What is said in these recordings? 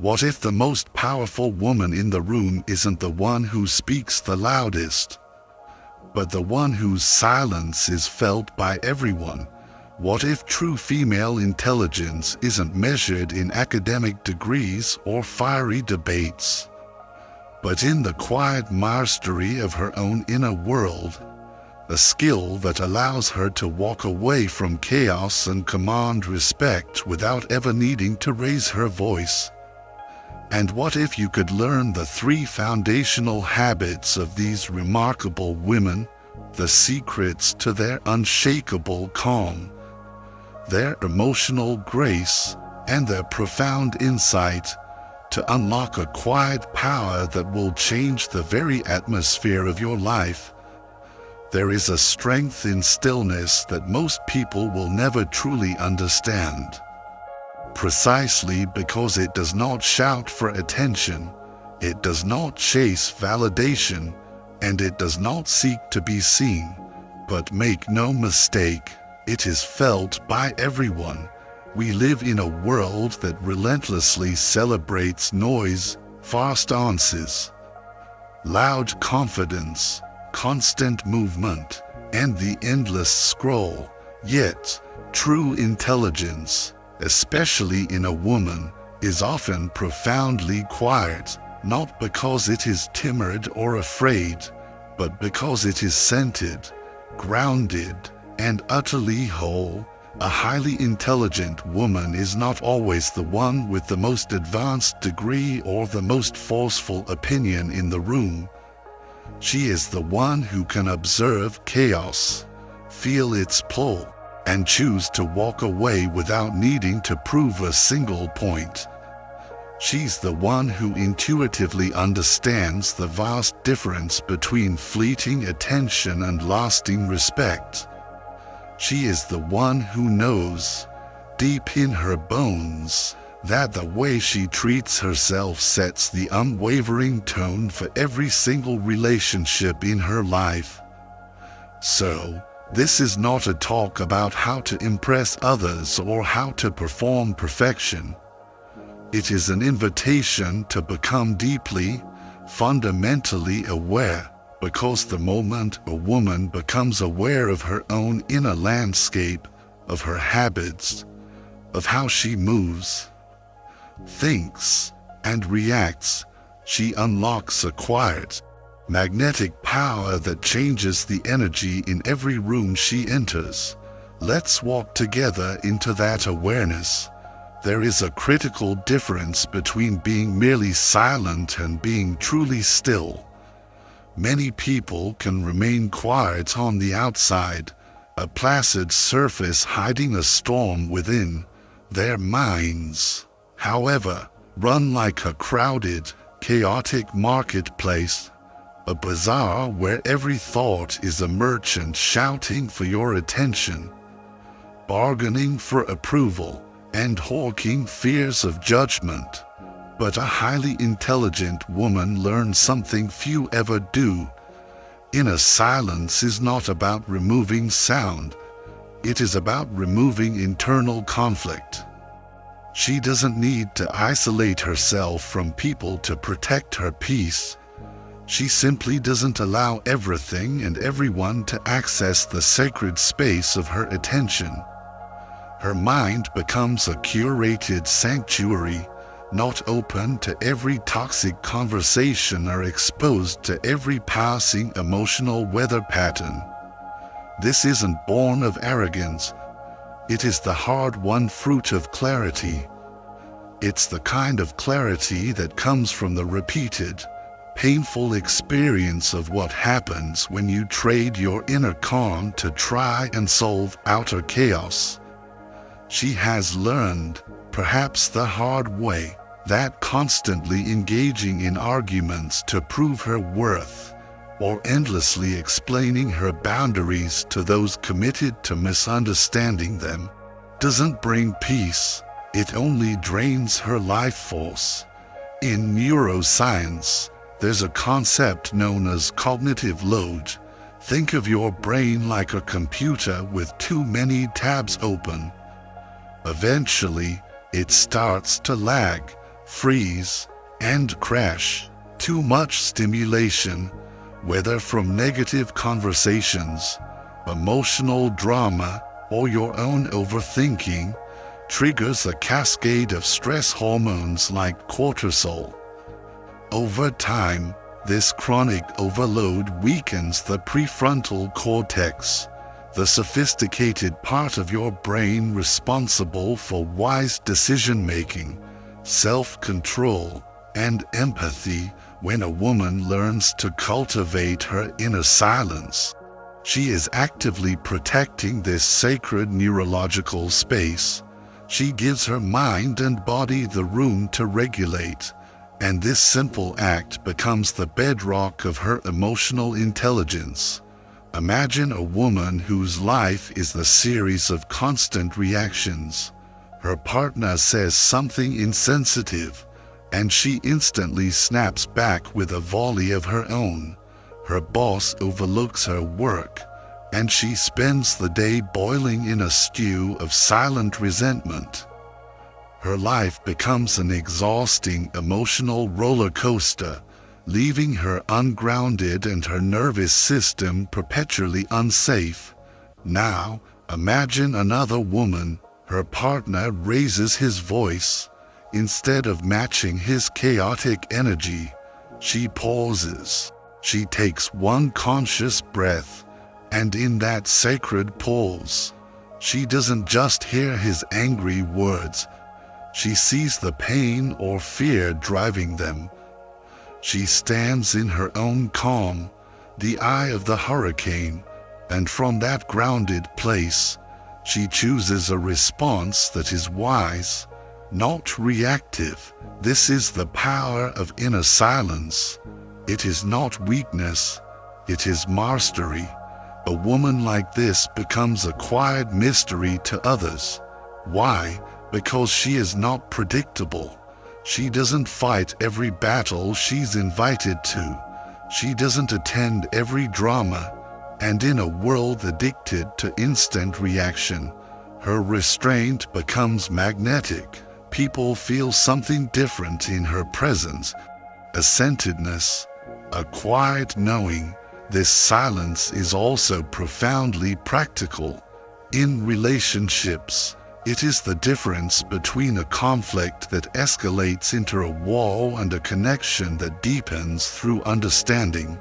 What if the most powerful woman in the room isn't the one who speaks the loudest, but the one whose silence is felt by everyone? What if true female intelligence isn't measured in academic degrees or fiery debates, but in the quiet mastery of her own inner world, a skill that allows her to walk away from chaos and command respect without ever needing to raise her voice? And what if you could learn the 3 foundational habits of these remarkable women, the secrets to their unshakable calm, their emotional grace, and their profound insight, to unlock a quiet power that will change the very atmosphere of your life? There is a strength in stillness that most people will never truly understand. Precisely because it does not shout for attention, it does not chase validation, and it does not seek to be seen. But make no mistake, it is felt by everyone. We live in a world that relentlessly celebrates noise, fast answers, loud confidence, constant movement, and the endless scroll. Yet, true intelligence, especially in a woman, is often profoundly quiet, not because it is timid or afraid, but because it is centered, grounded, and utterly whole. A highly intelligent woman is not always the one with the most advanced degree or the most forceful opinion in the room. She is the one who can observe chaos, feel its pull, and choose to walk away without needing to prove a single point. She's the one who intuitively understands the vast difference between fleeting attention and lasting respect. She is the one who knows, deep in her bones, that the way she treats herself sets the unwavering tone for every single relationship in her life. So, this is not a talk about how to impress others or how to perform perfection. It is an invitation to become deeply, fundamentally aware, because the moment a woman becomes aware of her own inner landscape, of her habits, of how she moves, thinks, and reacts, she unlocks a quiet, magnetic power that changes the energy in every room she enters. Let's walk together into that awareness. There is a critical difference between being merely silent and being truly still. Many people can remain quiet on the outside, a placid surface hiding a storm within. Their minds, however, run like a crowded, chaotic marketplace, a bazaar where every thought is a merchant shouting for your attention, bargaining for approval, and hawking fears of judgment. But a highly intelligent woman learns something few ever do. Inner silence is not about removing sound. It is about removing internal conflict. She doesn't need to isolate herself from people to protect her peace. She simply doesn't allow everything and everyone to access the sacred space of her attention. Her mind becomes a curated sanctuary, not open to every toxic conversation or exposed to every passing emotional weather pattern. This isn't born of arrogance. It is the hard-won fruit of clarity. It's the kind of clarity that comes from the repeated, painful experience of what happens when you trade your inner calm to try and solve outer chaos. She has learned, perhaps the hard way, that constantly engaging in arguments to prove her worth, or endlessly explaining her boundaries to those committed to misunderstanding them, doesn't bring peace. It only drains her life force. In neuroscience, there's a concept known as cognitive load. Think of your brain like a computer with too many tabs open. Eventually, it starts to lag, freeze, and crash. Too much stimulation, whether from negative conversations, emotional drama, or your own overthinking, triggers a cascade of stress hormones like cortisol. Over time, this chronic overload weakens the prefrontal cortex, the sophisticated part of your brain responsible for wise decision-making, self-control, and empathy. When a woman learns to cultivate her inner silence, she is actively protecting this sacred neurological space. She gives her mind and body the room to regulate, and this simple act becomes the bedrock of her emotional intelligence. Imagine a woman whose life is the series of constant reactions. Her partner says something insensitive, and she instantly snaps back with a volley of her own. Her boss overlooks her work, and she spends the day boiling in a stew of silent resentment. Her life becomes an exhausting emotional roller coaster, leaving her ungrounded and her nervous system perpetually unsafe. Now, imagine another woman. Her partner raises his voice. Instead of matching his chaotic energy, she pauses. She takes one conscious breath, and in that sacred pause, she doesn't just hear his angry words. She sees the pain or fear driving them. She stands in her own calm, the eye of the hurricane, and from that grounded place, she chooses a response that is wise, not reactive. This is the power of inner silence. It is not weakness, it is mastery. A woman like this becomes a quiet mystery to others. Why? Because she is not predictable. She doesn't fight every battle she's invited to. She doesn't attend every drama. And in a world addicted to instant reaction, her restraint becomes magnetic. People feel something different in her presence, a centeredness, a quiet knowing. This silence is also profoundly practical. In relationships, it is the difference between a conflict that escalates into a war and a connection that deepens through understanding.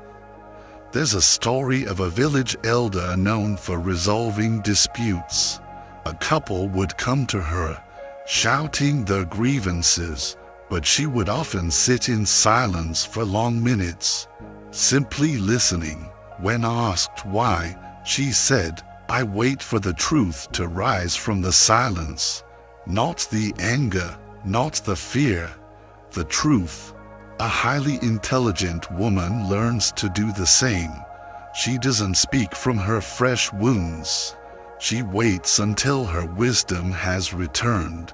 There's a story of a village elder known for resolving disputes. A couple would come to her, shouting their grievances, but she would often sit in silence for long minutes, simply listening. When asked why, she said, "I wait for the truth to rise from the silence. Not the anger, not the fear, the truth." A highly intelligent woman learns to do the same. She doesn't speak from her fresh wounds. She waits until her wisdom has returned.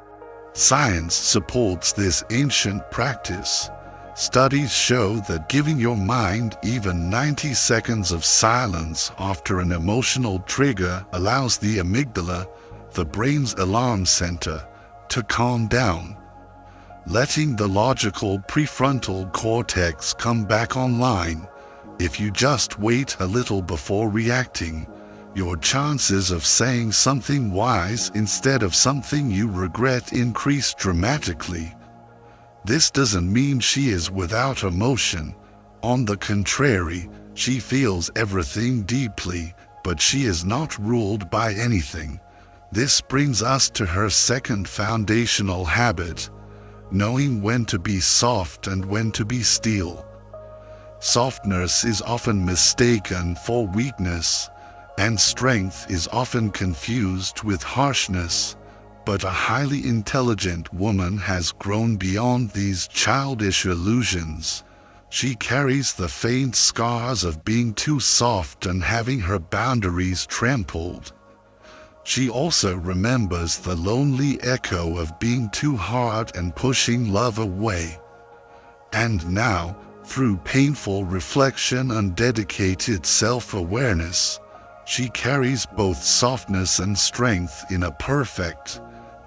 Science supports this ancient practice. Studies show that giving your mind even 90 seconds of silence after an emotional trigger allows the amygdala, the brain's alarm center, to calm down. Letting the logical prefrontal cortex come back online. If you just wait a little before reacting, your chances of saying something wise instead of something you regret increase dramatically. This doesn't mean she is without emotion. On the contrary, she feels everything deeply, but she is not ruled by anything. This brings us to her second foundational habit, knowing when to be soft and when to be still. Softness is often mistaken for weakness, and strength is often confused with harshness. But a highly intelligent woman has grown beyond these childish illusions. She carries the faint scars of being too soft and having her boundaries trampled. She also remembers the lonely echo of being too hard and pushing love away. And now, through painful reflection and dedicated self-awareness, she carries both softness and strength in a perfect,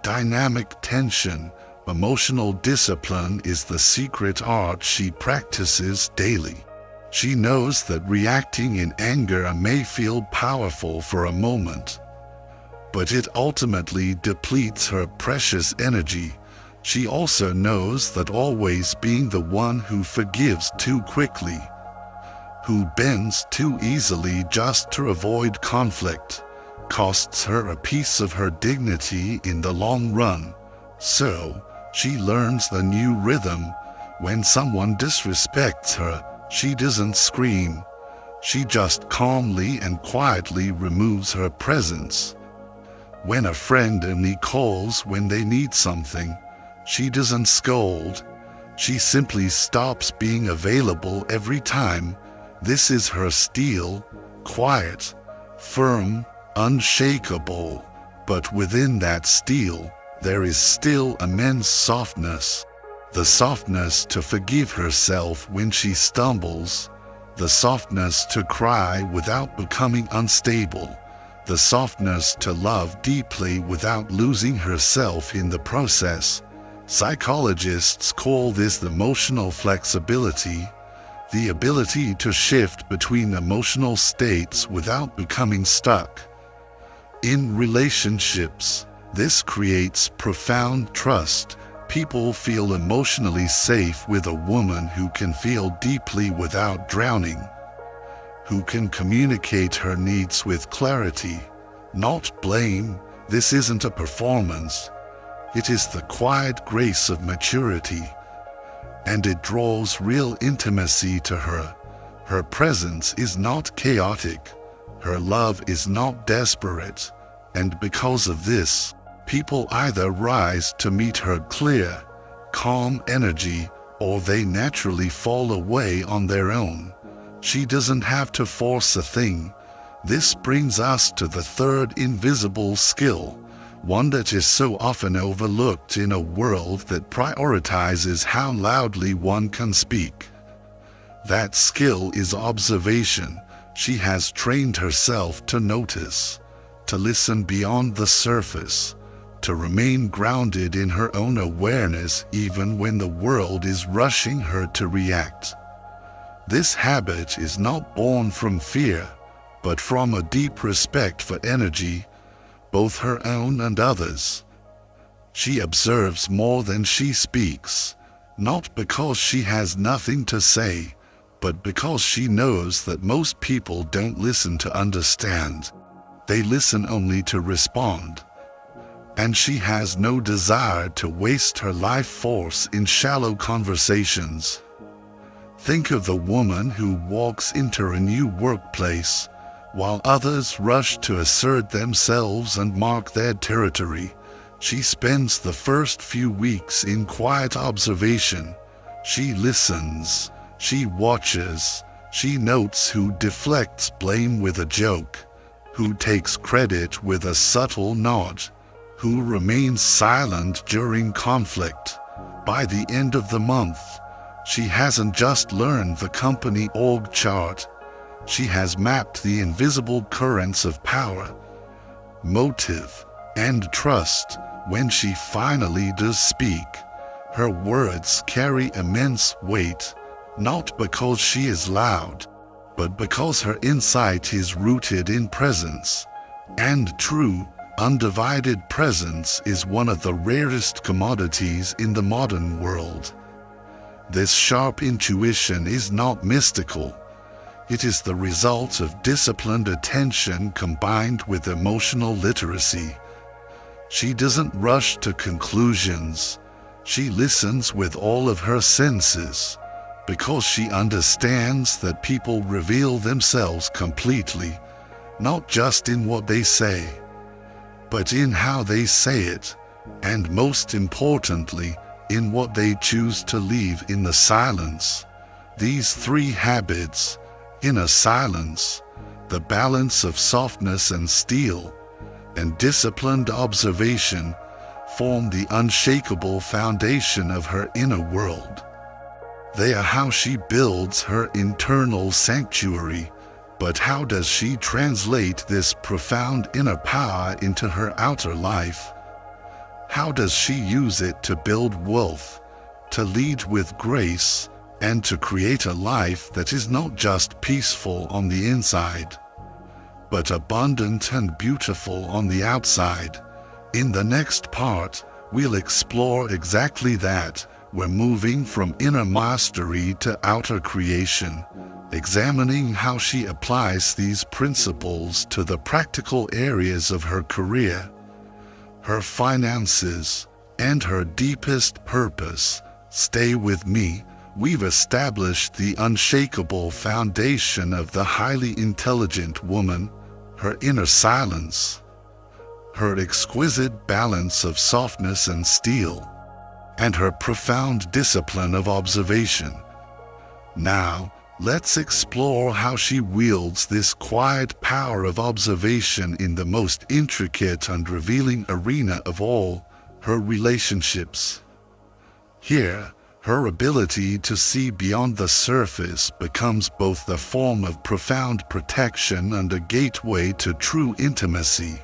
dynamic tension, Emotional discipline is the secret art she practices daily. She knows that reacting in anger may feel powerful for a moment, but it ultimately depletes her precious energy. She also knows that always being the one who forgives too quickly, who bends too easily just to avoid conflict, costs her a piece of her dignity in the long run. So, she learns the new rhythm. When someone disrespects her, she doesn't scream. She just calmly and quietly removes her presence. When a friend only calls when they need something, she doesn't scold. She simply stops being available every time. This is her steel, quiet, firm, unshakable. But within that steel, there is still immense softness. The softness to forgive herself when she stumbles, the softness to cry without becoming unstable, the softness to love deeply without losing herself in the process. Psychologists call this emotional flexibility, the ability to shift between emotional states without becoming stuck. In relationships, this creates profound trust. People feel emotionally safe with a woman who can feel deeply without drowning, who can communicate her needs with clarity, not blame. This isn't a performance. It is the quiet grace of maturity, and it draws real intimacy to her. Her presence is not chaotic. Her love is not desperate. And because of this, people either rise to meet her clear, calm energy, or they naturally fall away on their own. She doesn't have to force a thing. This brings us to the third invisible skill, one that is so often overlooked in a world that prioritizes how loudly one can speak. That skill is observation. She has trained herself to notice, to listen beyond the surface, to remain grounded in her own awareness even when the world is rushing her to react. This habit is not born from fear, but from a deep respect for energy, both her own and others. She observes more than she speaks, not because she has nothing to say, but because she knows that most people don't listen to understand. They listen only to respond. And she has no desire to waste her life force in shallow conversations. Think of the woman who walks into a new workplace, while others rush to assert themselves and mark their territory. She spends the first few weeks in quiet observation. She listens, she watches, she notes who deflects blame with a joke, who takes credit with a subtle nod, who remains silent during conflict. By the end of the month, she hasn't just learned the company org chart. She has mapped the invisible currents of power, motive, and trust. When she finally does speak, her words carry immense weight, not because she is loud, but because her insight is rooted in presence. And true, undivided presence is one of the rarest commodities in the modern world. This sharp intuition is not mystical. It is the result of disciplined attention combined with emotional literacy. She doesn't rush to conclusions. She listens with all of her senses, because she understands that people reveal themselves completely, not just in what they say, but in how they say it, and most importantly, in what they choose to leave in the silence. These three habits, inner silence, the balance of softness and steel, and disciplined observation, form the unshakable foundation of her inner world. They are how she builds her internal sanctuary. But how does she translate this profound inner power into her outer life? How does she use it to build wealth, to lead with grace, and to create a life that is not just peaceful on the inside, but abundant and beautiful on the outside? In the next part, we'll explore exactly that. We're moving from inner mastery to outer creation, examining how she applies these principles to the practical areas of her career, her finances, and her deepest purpose. Stay with me. We've established the unshakable foundation of the highly intelligent woman, her inner silence, her exquisite balance of softness and steel, and her profound discipline of observation. Now, let's explore how she wields this quiet power of observation in the most intricate and revealing arena of all, her relationships. Here, her ability to see beyond the surface becomes both the form of profound protection and a gateway to true intimacy.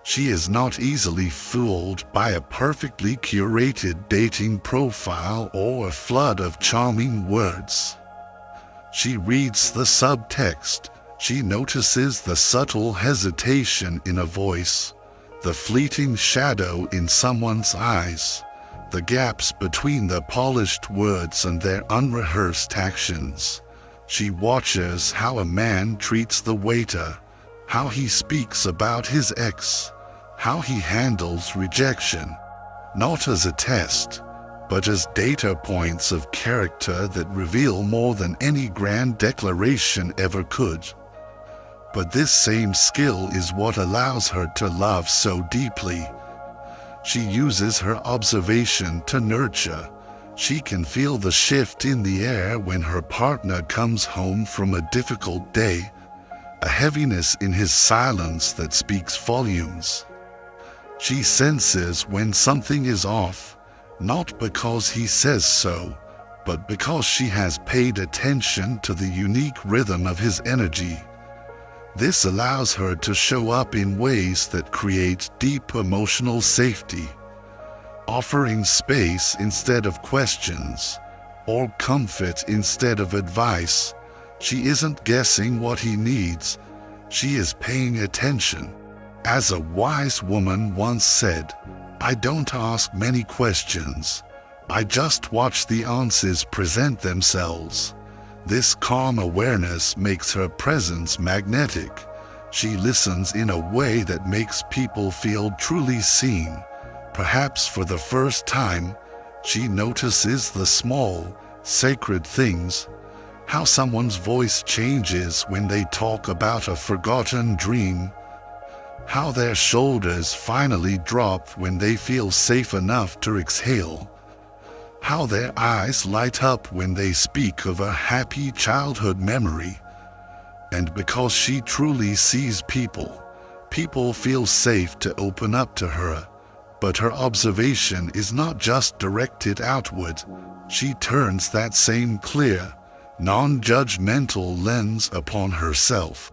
She is not easily fooled by a perfectly curated dating profile or a flood of charming words. She reads the subtext. She notices the subtle hesitation in a voice, the fleeting shadow in someone's eyes, the gaps between the polished words and their unrehearsed actions. She watches how a man treats the waiter, how he speaks about his ex, how he handles rejection, not as a test, but as data points of character that reveal more than any grand declaration ever could. But this same skill is what allows her to love so deeply. She uses her observation to nurture. She can feel the shift in the air when her partner comes home from a difficult day, a heaviness in his silence that speaks volumes. She senses when something is off, not because he says so, but because she has paid attention to the unique rhythm of his energy. This allows her to show up in ways that create deep emotional safety, offering space instead of questions, or comfort instead of advice. She isn't guessing what he needs, she is paying attention. As a wise woman once said, "I don't ask many questions, I just watch the answers present themselves." This calm awareness makes her presence magnetic. She listens in a way that makes people feel truly seen. Perhaps for the first time, she notices the small, sacred things, how someone's voice changes when they talk about a forgotten dream, how their shoulders finally drop when they feel safe enough to exhale, how their eyes light up when they speak of a happy childhood memory. And because she truly sees people, people feel safe to open up to her. But her observation is not just directed outward. She turns that same clear, non-judgmental lens upon herself.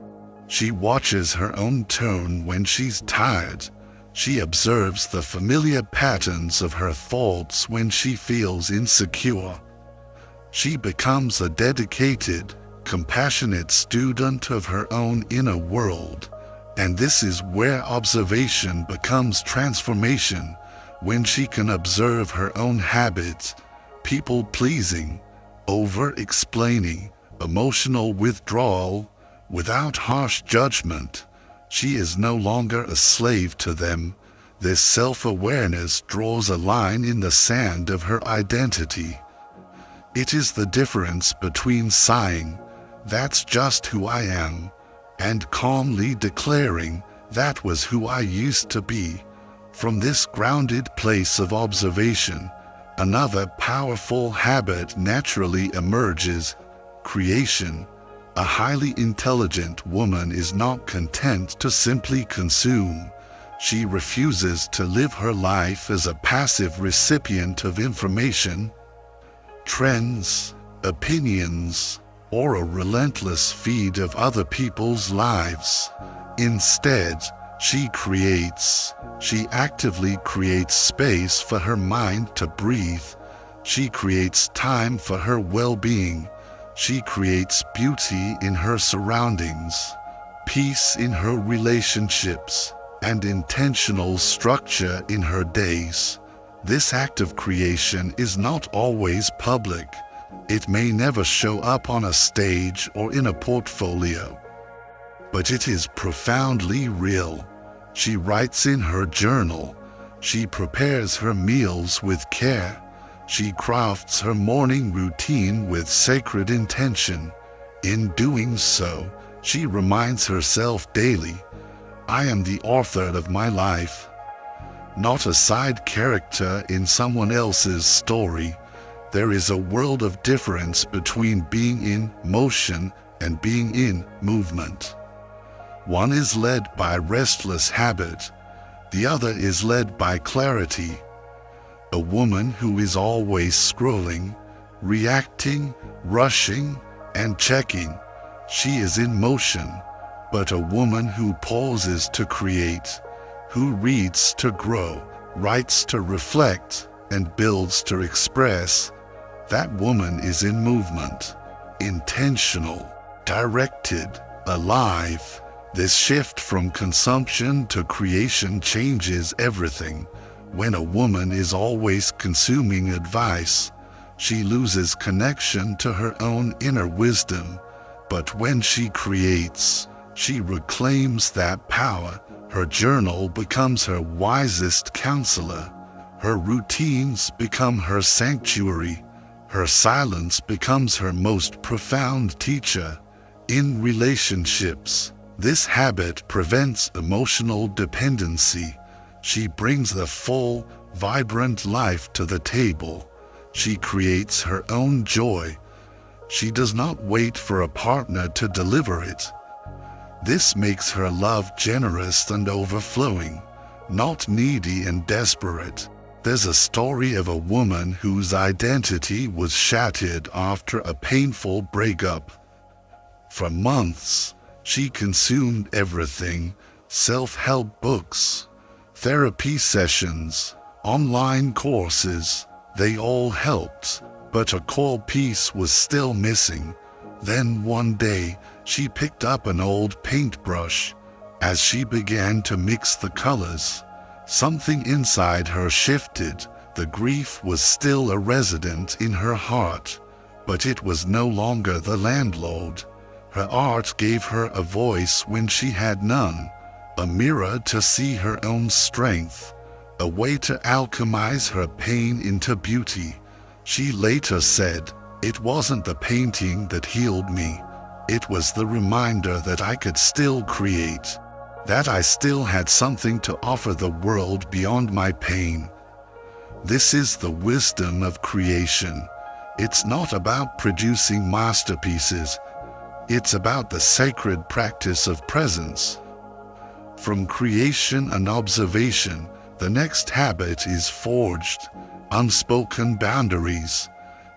She watches her own tone when she's tired. She observes the familiar patterns of her thoughts when she feels insecure. She becomes a dedicated, compassionate student of her own inner world. And this is where observation becomes transformation, when she can observe her own habits, people-pleasing, over-explaining, emotional withdrawal, without harsh judgment. She is no longer a slave to them. This self-awareness draws a line in the sand of her identity. It is the difference between sighing, "That's just who I am," and calmly declaring, "That was who I used to be." From this grounded place of observation, another powerful habit naturally emerges: creation. A highly intelligent woman is not content to simply consume. She refuses to live her life as a passive recipient of information, trends, opinions, or a relentless feed of other people's lives. Instead, She creates. She actively creates space for her mind to breathe. She creates time for her well-being. She creates beauty in her surroundings, peace in her relationships, and intentional structure in her days. This act of creation is not always public. It may never show up on a stage or in a portfolio, but it is profoundly real. She writes in her journal. She prepares her meals with care. She crafts her morning routine with sacred intention. In doing so, she reminds herself daily, I am the author of my life, not a side character in someone else's story. There is a world of difference between being in motion and being in movement. One is led by restless habit, the other is led by clarity. A woman who is always scrolling, reacting, rushing, and checking, she is in motion. But a woman who pauses to create, who reads to grow, writes to reflect, and builds to express, that woman is in movement, intentional, directed, alive. This shift from consumption to creation changes everything. When a woman is always consuming advice, she loses connection to her own inner wisdom. But when she creates, she reclaims that power. Her journal becomes her wisest counselor. Her routines become her sanctuary. Her silence becomes her most profound teacher. In relationships, this habit prevents emotional dependency. She brings the full, vibrant life to the table. She creates her own joy. She does not wait for a partner to deliver it. This makes her love generous and overflowing, not needy and desperate. There's a story of a woman whose identity was shattered after a painful breakup. For months, she consumed everything: self-help books, therapy sessions, online courses. They all helped, but a core piece was still missing. Then one day, she picked up an old paintbrush. As she began to mix the colors, something inside her shifted. The grief was still a resident in her heart, but it was no longer the landlord. Her art gave her a voice when she had none, a mirror to see her own strength, a way to alchemize her pain into beauty. She later said, "It wasn't the painting that healed me. It was the reminder that I could still create, that I still had something to offer the world beyond my pain." This is the wisdom of creation. It's not about producing masterpieces. It's about the sacred practice of presence. From creation and observation, the next habit is forged: unspoken boundaries.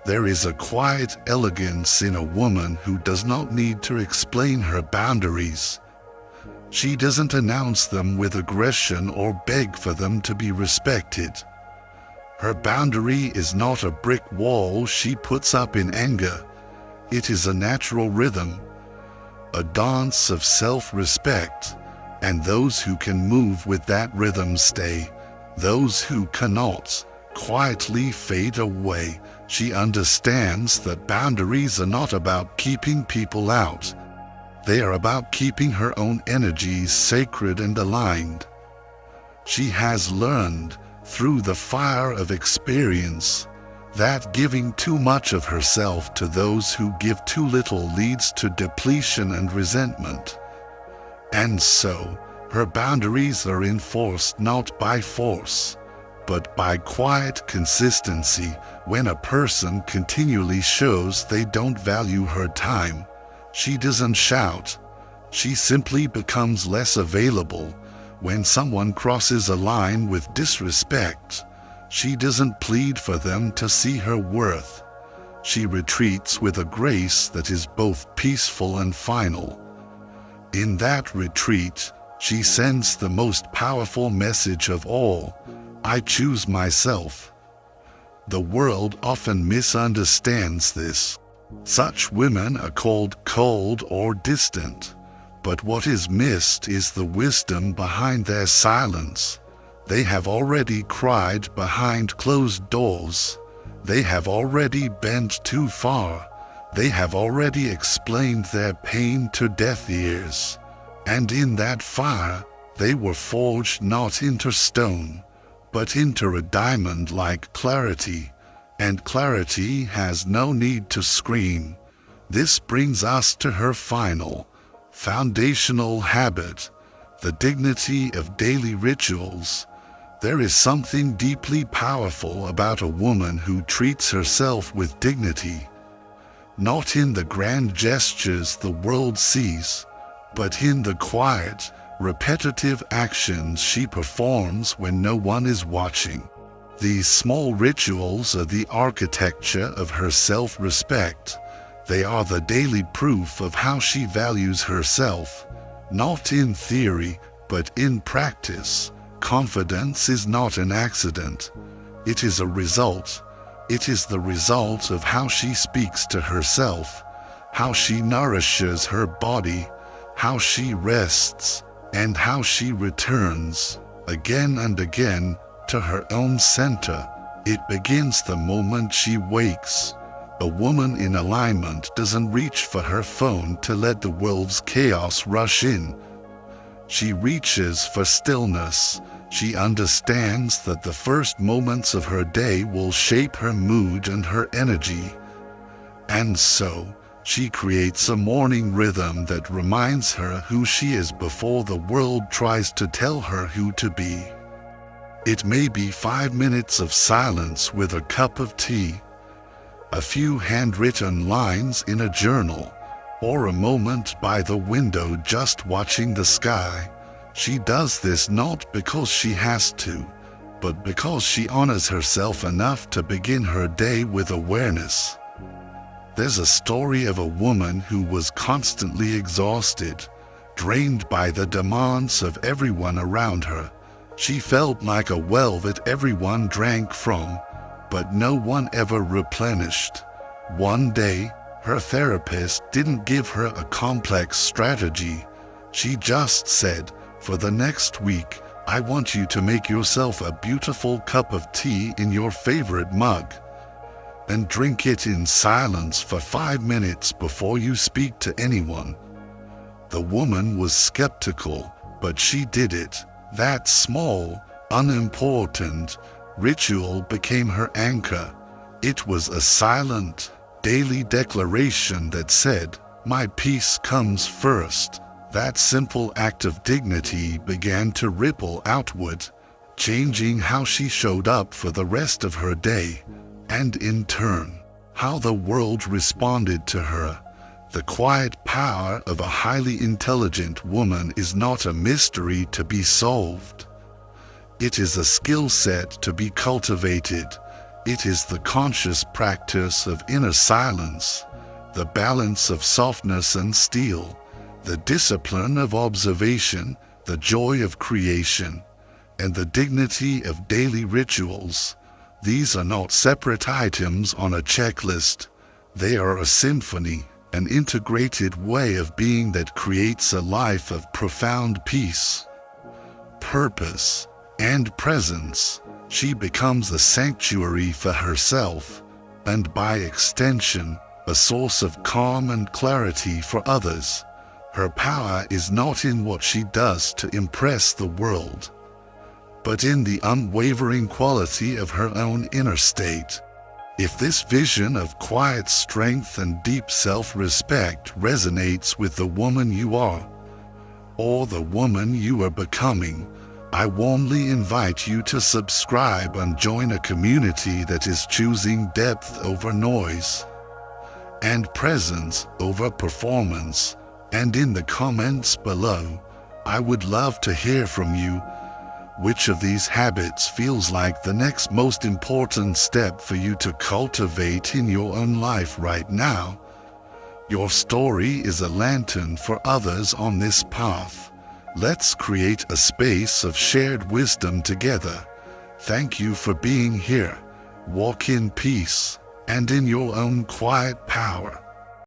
There is a quiet elegance in a woman who does not need to explain her boundaries. She doesn't announce them with aggression or beg for them to be respected. Her boundary is not a brick wall she puts up in anger. It is a natural rhythm, a dance of self-respect, and those who can move with that rhythm stay. Those who cannot quietly fade away. She understands that boundaries are not about keeping people out. They are about keeping her own energies sacred and aligned. She has learned, through the fire of experience, that giving too much of herself to those who give too little leads to depletion and resentment. And so, her boundaries are enforced not by force, but by quiet consistency. When a person continually shows they don't value her time, she doesn't shout. She simply becomes less available. When someone crosses a line with disrespect, she doesn't plead for them to see her worth. She retreats with a grace that is both peaceful and final. In that retreat, She sends the most powerful message of all: I choose myself. The world often misunderstands this. Such women are called cold or distant, but what is missed is the wisdom behind their silence. They have already cried behind closed doors. They have already bent too far. They have already explained their pain to deaf ears. And in that fire, they were forged not into stone, but into a diamond-like clarity. And clarity has no need to scream. This brings us to her final, foundational habit, the dignity of daily rituals. There is something deeply powerful about a woman who treats herself with dignity, not in the grand gestures the world sees, but in the quiet, repetitive actions she performs when no one is watching. These small rituals are the architecture of her self-respect. They are the daily proof of how she values herself, not in theory, but in practice. Confidence is not an accident. It is a result. It is the result of how she speaks to herself, how she nourishes her body, how she rests, and how she returns, again and again, to her own center. It begins the moment she wakes. A woman in alignment doesn't reach for her phone to let the world's chaos rush in. She reaches for stillness. She understands that the first moments of her day will shape her mood and her energy. And so, she creates a morning rhythm that reminds her who she is before the world tries to tell her who to be. It may be 5 minutes of silence with a cup of tea, a few handwritten lines in a journal, or a moment by the window just watching the sky. She does this not because she has to, but because she honors herself enough to begin her day with awareness. There's a story of a woman who was constantly exhausted, drained by the demands of everyone around her. She felt like a well that everyone drank from, but no one ever replenished. One day, her therapist didn't give her a complex strategy. She just said, "For the next week, I want you to make yourself a beautiful cup of tea in your favorite mug, and drink it in silence for 5 minutes before you speak to anyone." The woman was skeptical, but she did it. That small, unimportant ritual became her anchor. It was a silent, daily declaration that said, "My peace comes first." That simple act of dignity began to ripple outward, changing how she showed up for the rest of her day, and in turn, how the world responded to her. The quiet power of a highly intelligent woman is not a mystery to be solved. It is a skill set to be cultivated. It is the conscious practice of inner silence, the balance of softness and steel, the discipline of observation, the joy of creation, and the dignity of daily rituals. These are not separate items on a checklist. They are a symphony, an integrated way of being that creates a life of profound peace, purpose, and presence. She becomes a sanctuary for herself, and by extension, a source of calm and clarity for others. Her power is not in what she does to impress the world, but in the unwavering quality of her own inner state. If this vision of quiet strength and deep self-respect resonates with the woman you are, or the woman you are becoming, I warmly invite you to subscribe and join a community that is choosing depth over noise, and presence over performance. And in the comments below, I would love to hear from you. Which of these habits feels like the next most important step for you to cultivate in your own life right now? Your story is a lantern for others on this path. Let's create a space of shared wisdom together. Thank you for being here. Walk in peace and in your own quiet power.